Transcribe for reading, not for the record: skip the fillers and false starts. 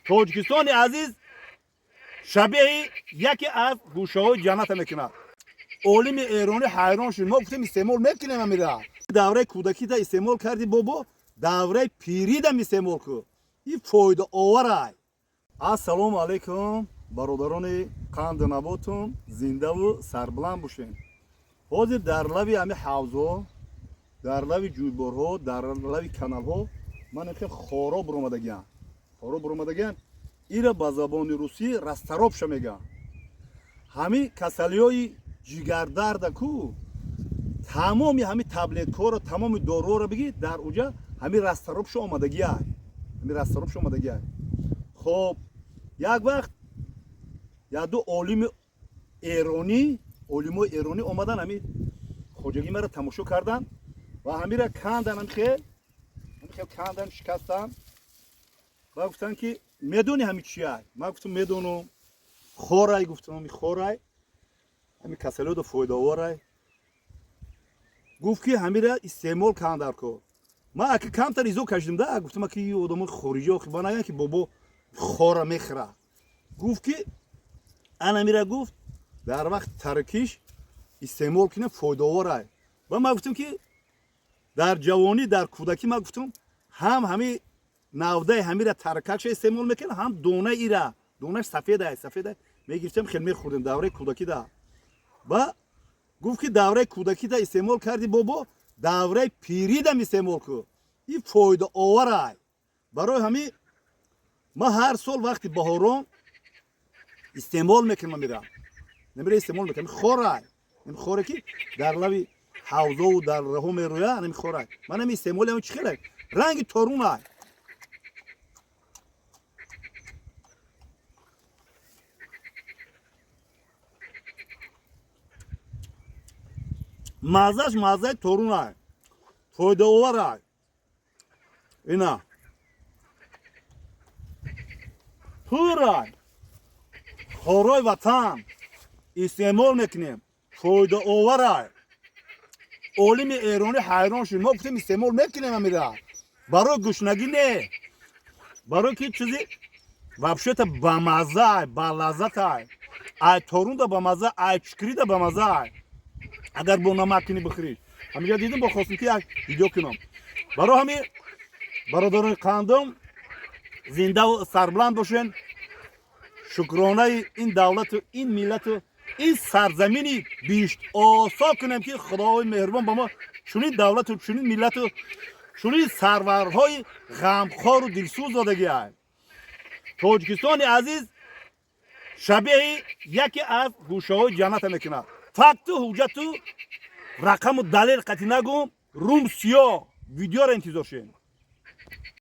тоҷикистони азиз шабеҳи яке аз гӯшаҳои ҷаннат мекунад. олими эронӣ ҳайрон шуд. Мо гуфтем истеъмол мекунем амира. Давраи кӯдакида истеъмол карди бобо, давраи пиридам истеъмол кӯ. Ин фоидаоварай. Ассалому алайкум бародарони қанду наботум, зиндаву сарбуланд бошед. ҳозир дар лави ҳами ҳавзҳо, дар лави ҷӯйборҳо, дар лави каналҳо ман хел хоро буромадагиам. Хоро буромадагиам. Ира ба забони русӣ расторопша мегӯянд. ҳами касалиҳои ҷигардарда ку тамоми ҳами таблеткаҳоро, тамоми доруҳоро бигӣ, дар уҷа ҳами расторопша омадагиай. ҳами расторопша омадагиай. хоб як вақт яду олимои эронӣ омадан ҳами хоҷагӣ маро тамошо кардан ва ҳамира кандан, ҳамихел кандан, шикастан ва гуфтанд ки медони ҳами чиай? Ман гуфтам медонам. хорай гуфтам, ҳами хорай, ҳами касалиҳода фоидаоварай. гуфт ки ҳамира истеъмол кан дар кор. Ман аки камтар изо кашидам да, гуфтам ки одамои хориҷиҳо ба нагӯянд ки бобо хора мехӯрад. гуфт ки анамира гуфт дар вақти таркиш истеъмол кунем, фоидаоварай. ва ман гуфтам ки дар ҷавонӣ, дар кӯдакӣ ман гуфтам ҳам ҳами навдаи ҳамира таркакша истеъмол мекунем, ҳам донаи ира, донааш сафедай мегирифтем, хеле мехӯрдем давраи кӯдакида. ва гуфт ки давраи кӯдакида истеъмол карди бобо, давраи пиридам истеъмол кӯ. ин фоидаоварай. барои ҳами ман ҳар сол вақти баҳорон истеъмол мекунам. намира истеъмол мекунам. хорай, ин хоре ки дар лави ҳавзову дар раҳо мерӯяд, ин хорай. ман ҳами истеъмоли ҳами чӣ хелай? ранги торунай. маззаш маззаи торунай. фоидаоварай. ина пурай. хорои ватан истеъмол мекунем, фоидаоварай. олими эронӣ ҳайрон шуд. мо гуфтем истеъмол мекунем амира. барои гӯшнагӣ не, барои ки чизи вообще-то бамаззаай, балаззатай. ай торунда бамазза, ай чукрида бамаззаай. агар бо намак кунӣ бихӯрӣ. ҳамиҷа дидам бо хостам ки як видео кунам. барои ҳами бародарони қандум, зиндаву сарбуланд бошед. шукронаи ин давлату ин миллату ин сарзамини бишт осо кунем ки худовои меҳрубон ба мо чунин давлату чунин миллату чунин сарварҳои ғамхору дилсӯз додагиай. тоҷикистони азиз шабеҳи яке аз гӯшаҳои ҷанната мекунад. факту ҳуҷҷату рақаму далел қатъӣ нагӯм. рум сиёҳ видеоро интизор шед.